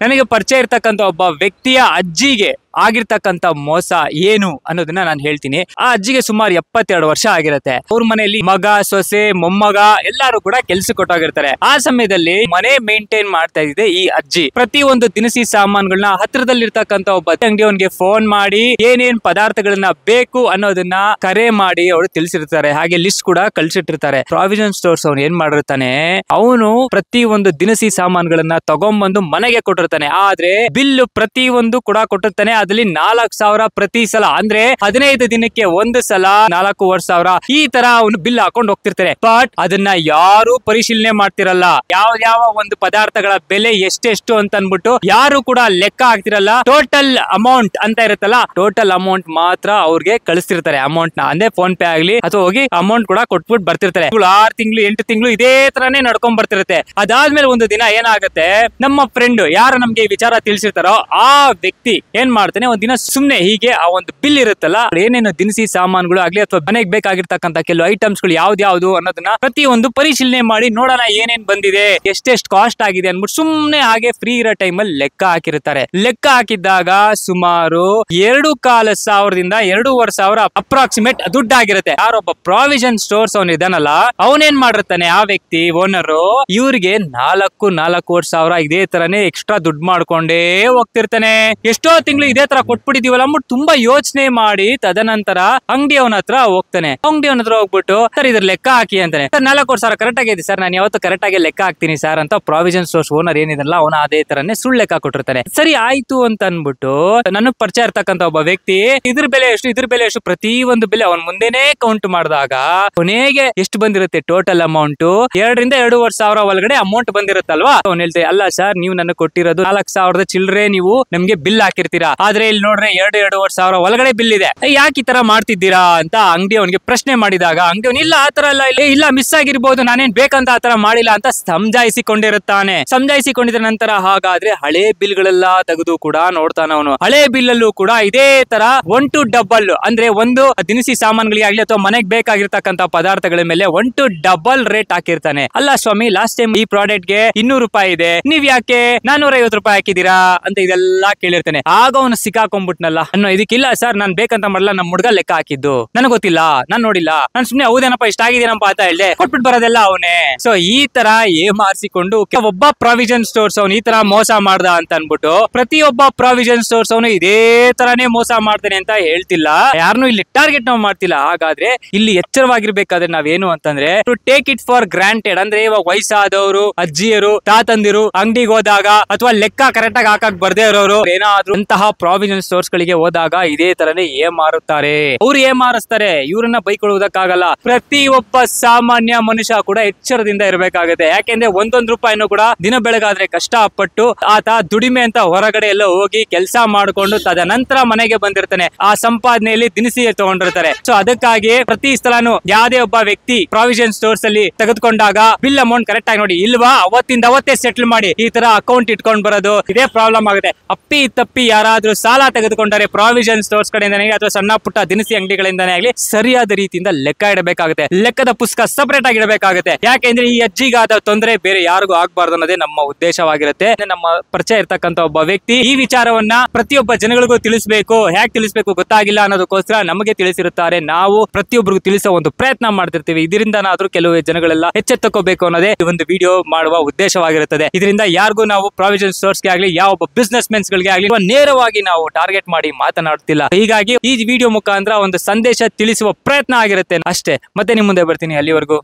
ನನಗೆ ಪರಿಚಯ ಇರ್ತಕ್ಕಂಥ ಒಬ್ಬ ವ್ಯಕ್ತಿಯ ಅಜ್ಜಿಗೆ ಆಗಿರ್ತಕ್ಕಂಥ ಮೋಸ ಏನು ಅನ್ನೋದನ್ನ ನಾನು ಹೇಳ್ತೀನಿ. ಆ ಅಜ್ಜಿಗೆ ಸುಮಾರು 72 ವರ್ಷ ಆಗಿರುತ್ತೆ. ಅವ್ರ ಮನೆಯಲ್ಲಿ ಮಗ, ಸೊಸೆ, ಮೊಮ್ಮಗ ಎಲ್ಲಾರು ಕೂಡ ಕೆಲ್ಸ ಕೊಟ್ಟೋಗಿರ್ತಾರೆ. ಆ ಸಮಯದಲ್ಲಿ ಮನೆ ಮೇಂಟೈನ್ ಮಾಡ್ತಾ ಇದೆ ಈ ಅಜ್ಜಿ. ಪ್ರತಿ ಒಂದು ದಿನಸಿ ಸಾಮಾನುಗಳನ್ನ ಹತ್ರದಲ್ಲಿರ್ತಕ್ಕಂಥ ಒಬ್ಬ ಅಂಗಡಿಯವನಿಗೆ ಫೋನ್ ಮಾಡಿ ಏನೇನ್ ಪದಾರ್ಥಗಳನ್ನ ಬೇಕು ಅನ್ನೋದನ್ನ ಕರೆ ಮಾಡಿ ಅವರು ತಿಳಿಸಿರ್ತಾರೆ. ಹಾಗೆ ಲಿಸ್ಟ್ ಕೂಡ ಕಳ್ಸಿಟ್ಟಿರ್ತಾರೆ. ಪ್ರಾವಿಷನ್ ಸ್ಟೋರ್ಸ್ ಅವ್ನು ಏನ್ ಮಾಡಿರ್ತಾನೆ, ಅವನು ಪ್ರತಿ ಒಂದು ದಿನಸಿ ಸಾಮಾನುಗಳನ್ನ ತಗೊಂಡ್ಬಂದು ಮನೆಗೆ ಕೊಟ್ಟಿರ್ತಾನೆ. ಆದ್ರೆ ಬಿಲ್ ಪ್ರತಿ ಒಂದು ಕೂಡ ಕೊಟ್ಟಿರ್ತಾನೆ. ಅದ್ರಲ್ಲಿ 4,000 ಪ್ರತಿ ಸಲ, ಅಂದ್ರೆ 15 ದಿನಕ್ಕೆ ಒಂದು ಸಲ 4,500 ಈ ತರ ಅವನು ಬಿಲ್ ಹಾಕೊಂಡು ಹೋಗ್ತಿರ್ತಾರೆ. ಬಟ್ ಅದನ್ನ ಯಾರು ಪರಿಶೀಲನೆ ಮಾಡ್ತಿರಲ್ಲ. ಯಾವ ಒಂದು ಪದಾರ್ಥಗಳ ಬೆಲೆ ಎಷ್ಟೆಷ್ಟು ಅಂತ ಅನ್ಬಿಟ್ಟು ಯಾರು ಕೂಡ ಲೆಕ್ಕ ಹಾಕ್ತಿರಲ್ಲ. ಟೋಟಲ್ ಅಮೌಂಟ್ ಅಂತ ಇರುತ್ತಲ್ಲ, ಟೋಟಲ್ ಅಮೌಂಟ್ ಮಾತ್ರ ಅವ್ರಿಗೆ ಕಳಿಸ್ತಿರ್ತಾರೆ. ಅಮೌಂಟ್ ನ ಅಂದ್ರೆ ಫೋನ್ ಪೇ ಆಗ್ಲಿ ಅಥವಾ ಹೋಗಿ ಅಮೌಂಟ್ ಕೂಡ ಕೊಟ್ಬಿಟ್ಟು ಬರ್ತಿರ್ತಾರೆ. 6 ತಿಂಗಳು 8 ತಿಂಗಳು ಇದೇ ತರಾನೇ ನಡ್ಕೊಂಡ್ ಬರ್ತಿರುತ್ತೆ. ಅದಾದ್ಮೇಲೆ ಒಂದು ದಿನ ಏನಾಗುತ್ತೆ, ನಮ್ಮ ಫ್ರೆಂಡ್ ಯಾರು ನಮ್ಗೆ ಈ ವಿಚಾರ ತಿಳಿಸಿರ್ತಾರೋ ಆ ವ್ಯಕ್ತಿ ಏನ್ ಮಾಡ್ತಾನೆ, ಒಂದ್ ದಿನ ಸುಮ್ನೆ ಹೀಗೆ ಆ ಒಂದು ಬಿಲ್ ಇರುತ್ತಲ್ಲ, ಏನೇನು ದಿನಸಿ ಸಾಮಾನುಗಳು ಆಗ್ಲಿ ಅಥವಾ ಮನೆಗೆ ಬೇಕಾಗಿರ್ತಕ್ಕಂಥ ಕೆಲವು ಐಟಮ್ಸ್ ಗಳು ಯಾವ್ದು ಅನ್ನೋದನ್ನ ಪ್ರತಿಯೊಂದು ಪರಿಶೀಲನೆ ಮಾಡಿ ನೋಡೋಣ ಏನೇನ್ ಬಂದಿದೆ, ಎಷ್ಟೆಷ್ಟು ಕಾಸ್ಟ್ ಆಗಿದೆ ಅನ್ಬಿಟ್ಟು ಸುಮ್ನೆ ಹಾಗೆ ಫ್ರೀ ಇರೋ ಟೈಮ್ ಅಲ್ಲಿ ಲೆಕ್ಕ ಹಾಕಿರ್ತಾರೆ. ಲೆಕ್ಕ ಹಾಕಿದ್ದಾಗ ಸುಮಾರು 2,500ದಿಂದ 2,500 ಅಪ್ರಾಕ್ಸಿಮೇಟ್ ದುಡ್ಡಾಗಿರುತ್ತೆ. ಯಾರೊಬ್ಬ ಪ್ರಾವಿಷನ್ ಸ್ಟೋರ್ಸ್ ಅವನ್ ಇದಾನಲ್ಲ, ಅವನೇನ್ ಮಾಡಿರ್ತಾನೆ ಆ ವ್ಯಕ್ತಿ ಓನರ್, ಇವ್ರಿಗೆ 4,000 ಇದೇ ತರನೇ ಎಕ್ಸ್ಟ್ರಾ ದುಡ್ಡು ಮಾಡ್ಕೊಂಡೇ ಹೋಗ್ತಿರ್ತಾನೆ. ಎಷ್ಟೋ ತಿಂಗಳು ಇದೇ ತರ ಕೊಟ್ಬಿಟ್ಟಿದೀವಲ್ಲ ಅಂದ್ಬಿಟ್ಟು ತುಂಬಾ ಯೋಚನೆ ಮಾಡಿ ತದನಂತರ ಅಂಗಡಿಯವನ ಹತ್ರ ಹೋಗ್ತಾನೆ. ಅಂಗಡಿಯವನ ಹತ್ರ ಹೋಗ್ಬಿಟ್ಟು ಸರ್ ಇದ್ರ ಲೆಕ್ಕ ಹಾಕಿ ಅಂತಾನೆ. ಸರ್ 4,000 ಕರೆಕ್ಟ್ ಆಗಿದೆ ಸರ್, ನಾನು ಯಾವತ್ತು ಕರೆಕ್ಟ್ ಆಗಿ ಲೆಕ್ಕ ಹಾಕ್ತೀನಿ ಸರ್ ಅಂತ ಪ್ರಾವಿಷನ್ ಸ್ಟೋರ್ಸ್ ಓನರ್ ಏನಿದಲ್ಲ ಅವನ ಅದೇ ತರನೇ ಸುಳ್ಳು ಲೆಕ್ಕ ಕೊಟ್ಟಿರ್ತಾನೆ. ಸರಿ ಆಯ್ತು ಅಂತ ಅನ್ಬಿಟ್ಟು ನನಗ್ ಪರಿಚಯ ಇರ್ತಕ್ಕಂಥ ಒಬ್ಬ ವ್ಯಕ್ತಿ ಇದ್ರ ಬೆಲೆ ಎಷ್ಟು ಪ್ರತಿ ಒಂದು ಬೆಲೆ ಅವನ್ ಮುಂದೆನೆ ಕೌಂಟ್ ಮಾಡಿದಾಗ ಕೊನೆಗೆ ಎಷ್ಟು ಬಂದಿರುತ್ತೆ ಟೋಟಲ್ ಅಮೌಂಟ್ 2,000ರಿಂದ 2,500 ಒಳಗಡೆ ಅಮೌಂಟ್ ಬಂದಿರುತ್ತಲ್ವಾ. ಅವ್ನು ಹೇಳ್ತಾರೆ, ಅಲ್ಲ ಸರ್ ನೀವು ನನಗೆ ಕೊಟ್ಟಿರೋದು 4,000 ಚಿಲ್ಲರೆ ನೀವು ನಮ್ಗೆ ಬಿಲ್ ಹಾಕಿರ್ತೀರಾ, ಆದ್ರೆ ಇಲ್ಲಿ ನೋಡ್ರೆ 2,500 ಒಳಗಡೆ ಬಿಲ್ ಇದೆ, ಯಾಕೆ ಈ ತರ ಮಾಡ್ತಿದ್ದೀರಾ ಅಂತ ಅಂಗಡಿ ಅವನಿಗೆ ಪ್ರಶ್ನೆ ಮಾಡಿದಾಗ ಅಂಗಡಿ ಇಲ್ಲ ಆತರ ಇಲ್ಲ ಮಿಸ್ ಆಗಿರ್ಬೋದು, ನಾನೇನ್ ಬೇಕಂತ ಆತರ ಮಾಡಿಲ್ಲ ಅಂತ ಸಮಜಾಯಿಸಿಕೊಂಡಿರುತ್ತಾನೆ. ಸಮಜಾಯಿಸಿಕೊಂಡಿದ ನಂತರ ಹಾಗಾದ್ರೆ ಹಳೆ ಬಿಲ್ ಗಳೆಲ್ಲ ತೆಗೆದು ಕೂಡ ನೋಡ್ತಾನ ಅವನು. ಹಳೆ ಬಿಲ್ ಅಲ್ಲೂ ಕೂಡ ಇದೇ ತರ 1 to double, ಅಂದ್ರೆ ಒಂದು ದಿನಸಿ ಸಾಮಾನುಗಳಿಗೆ ಆಗ್ಲಿ ಅಥವಾ ಮನೆಗೆ ಬೇಕಾಗಿರ್ತಕ್ಕಂಥ ಪದಾರ್ಥಗಳ ಮೇಲೆ 1 to double ರೇಟ್ ಹಾಕಿರ್ತಾನೆ. ಅಲ್ಲ ಸ್ವಾಮಿ ಲಾಸ್ಟ್ ಟೈಮ್ ಈ ಪ್ರಾಡಕ್ಟ್ ಗೆ 200 ರೂಪಾಯಿ ಇದೆ, ನೀವ್ ಯಾಕೆ 450 ರೂಪಾಯಿ ಹಾಕಿದೀರಾ ಅಂತ ಇದೆಲ್ಲ ಕೇಳಿರ್ತಾನೆ. ಆಗ ಅವನು ಸಿಕ್ಕಾಕೊಂಡ್ಬಿಟ್ನಲ್ಲ ಅನ್ನೋ ಇದಕ್ಕಿಲ್ಲ ಸರ್ ನಾನ್ ಬೇಕಂತ ಮಾಡಲ್ಲ, ನಮ್ ಹುಡುಗ ಲೆಕ್ಕ ಹಾಕಿದ್ದು, ನನಗ್ ಗೊತ್ತಿಲ್ಲ, ನಾನ್ ನೋಡಿಲ್ಲ, ನಾನ್ ಸುಮ್ನೆ ಹೌದೇನಪ್ಪ ಇಷ್ಟ ಆಗಿದ್ದೀನಪ್ಪ ಅಂತ ಹೇಳ್ದೆ, ಕೊಟ್ಬಿಟ್ಟು ಬರೋದೆಲ್ಲ ಅವನೇ. ಸೊ ಈ ತರ ಮಾರಿಸಿಕೊಂಡು ಒಬ್ಬ ಪ್ರಾವಿಷನ್ ಸ್ಟೋರ್ಸ್ ಅವನು ಈ ತರ ಮೋಸ ಮಾಡ್ದ ಅಂತ ಅನ್ಬಿಟ್ಟು ಪ್ರತಿಯೊಬ್ಬ ಪ್ರಾವಿಷನ್ ಸ್ಟೋರ್ಸ್ ಅವನು ಇದೇ ತರಾನೇ ಮೋಸ ಮಾಡ್ತಾನೆ ಅಂತ ಹೇಳ್ತಿಲ್ಲ, ಯಾರನ್ನು ಇಲ್ಲಿ ಟಾರ್ಗೆಟ್ ನಾವು ಮಾಡ್ತಿಲ್ಲ. ಹಾಗಾದ್ರೆ ಇಲ್ಲಿ ಎಚ್ಚರವಾಗಿರ್ಬೇಕಾದ್ರೆ ನಾವೇನು ಅಂತಂದ್ರೆ to take it for granted, ಅಂದ್ರೆ ಇವಾಗ ವಯಸ್ಸಾದವರು, ಅಜ್ಜಿಯರು, ತಾತಂದಿರು ಅಂಗಡಿಗೆ ಹೋದಾಗ ಅಥವಾ ಲೆಕ್ಕ ಕರೆಕ್ಟ್ ಆಗಿ ಹಾಕಕ್ ಬರ್ದೇ ಇರೋರು ಏನಾದ್ರು ಅಂತಹ ಪ್ರಾವಿಷನ್ ಸ್ಟೋರ್ಸ್ ಗಳಿಗೆ ಹೋದಾಗ ಇದೇ ತರನೇ ಮಾರುತ್ತಾರೆ. ಅವ್ರು ಮಾರಿಸ್ತಾರೆ, ಇವ್ರನ್ನ ಬೈಕೊಳ್ಳುವುದಕ್ಕಾಗಲ್ಲ. ಪ್ರತಿ ಒಬ್ಬ ಸಾಮಾನ್ಯ ಮನುಷ್ಯ ಕೂಡ ಎಚ್ಚರದಿಂದ ಇರಬೇಕಾಗುತ್ತೆ. ಯಾಕೆಂದ್ರೆ ಒಂದೊಂದು ರೂಪಾಯಿನೂ ಕೂಡ ದಿನ ಬೆಳಗಾದ್ರೆ ಕಷ್ಟಪಟ್ಟು ಆತ ದುಡಿಮೆ ಅಂತ ಹೊರಗಡೆ ಎಲ್ಲ ಹೋಗಿ ಕೆಲಸ ಮಾಡಿಕೊಂಡು ತದನಂತರ ಮನೆಗೆ ಬಂದಿರ್ತಾನೆ. ಆ ಸಂಪಾದನೆಯಲ್ಲಿ ದಿನಸಿ ತಗೊಂಡಿರ್ತಾರೆ. ಸೊ ಅದಕ್ಕಾಗಿ ಪ್ರತಿ ಸ್ಥಳನು ಯಾವುದೇ ಒಬ್ಬ ವ್ಯಕ್ತಿ ಪ್ರಾವಿಷನ್ ಸ್ಟೋರ್ಸ್ ಅಲ್ಲಿ ತೆಗೆದುಕೊಂಡಾಗ ಬಿಲ್ ಅಮೌಂಟ್ ಕರೆಕ್ಟ್ ಆಗಿ ನೋಡಿ, ಇಲ್ವಾ ಅವತ್ತಿಂದ ಅವತ್ತೇ ಸೆಟಲ್ ಮಾಡಿ ಈ ತರ ಅಕೌಂಟ್ ಇಟ್ಕೊಂಡ್ ಬರೋದು ಇದೇ ಪ್ರಾಬ್ಲಮ್ ಆಗುತ್ತೆ. ಅಪ್ಪಿ ತಪ್ಪಿ ಯಾರಾದ್ರೂ ಸಾಲ ತೆಗೆದುಕೊಂಡರೆ ಪ್ರಾವಿಷನ್ ಸ್ಟೋರ್ಸ್ ಕಡೆಯಿಂದಾನೆ ಅಥವಾ ಸಣ್ಣ ಪುಟ್ಟ ದಿನಸಿ ಅಂಗಡಿಗಳಿಂದಾನೇ ಆಗ್ಲಿ ಸರಿಯಾದ ರೀತಿಯಿಂದ ಲೆಕ್ಕ ಇಡಬೇಕಾಗುತ್ತೆ. ಲೆಕ್ಕದ ಪುಸ್ತಕ ಸಪರೇಟ್ ಆಗಿ ಇಡಬೇಕಾಗುತ್ತೆ. ಯಾಕೆಂದ್ರೆ ಈ ಅಜ್ಜಿಗಾದ ತೊಂದರೆ ಬೇರೆ ಯಾರಿಗೂ ಆಗ್ಬಾರ್ದು ಅನ್ನೋದೇ ನಮ್ಮ ಉದ್ದೇಶವಾಗಿರುತ್ತೆ. ನಮ್ಮ ಪರಿಚಯ ಇರ್ತಕ್ಕಂಥ ಒಬ್ಬ ವ್ಯಕ್ತಿ ಈ ವಿಚಾರವನ್ನ ಪ್ರತಿಯೊಬ್ಬ ಜನಗಳಿಗೂ ತಿಳಿಸಬೇಕು. ಹೇಗೆ ತಿಳಿಸಬೇಕು ಗೊತ್ತಾಗಿಲ್ಲ ಅನ್ನೋದಕ್ಕೋಸ್ಕರ ನಮಗೆ ತಿಳಿಸಿರುತ್ತಾರೆ. ನಾವು ಪ್ರತಿಯೊಬ್ಬರಿಗೂ ತಿಳಿಸೋ ಒಂದು ಪ್ರಯತ್ನ ಮಾಡ್ತಿರ್ತೀವಿ. ಇದರಿಂದನಾದ್ರೂ ಕೆಲವು ಜನಗಳೆಲ್ಲ ಎಚ್ಚೆತ್ತಕೋಬೇಕು ಅನ್ನೋದೇ ಒಂದು ವಿಡಿಯೋ ಮಾಡುವ ಉದ್ದೇಶವಾಗಿರುತ್ತದೆ. ಇದರಿಂದ ಯಾರಿಗೂ ನಾವು ಪ್ರಾವಿಷನ್ ಸ್ಟೋರ್ಸ್ ಗೆ ಆಗ್ಲಿ ಯಾವ ಒಬ್ಬ ಬಿಸ್ನೆಸ್ ಮೆನ್ಸ್ ಗಳಿಗೆ ಆಗ್ಲಿ ನೇರವಾಗಿ ನಾವು ಟಾರ್ಗೆಟ್ ಮಾಡಿ ಮಾತನಾಡ್ತಿಲ್ಲ. ಹೀಗಾಗಿ ಈ ವಿಡಿಯೋ ಮುಖಾಂತರ ಒಂದು ಸಂದೇಶ ತಿಳಿಸುವ ಪ್ರಯತ್ನ ಆಗಿರುತ್ತೆ ಅಷ್ಟೇ. ಮತ್ತೆ ನಿಮ್ ಮುಂದೆ ಬರ್ತೀನಿ. ಅಲ್ಲಿವರೆಗೂ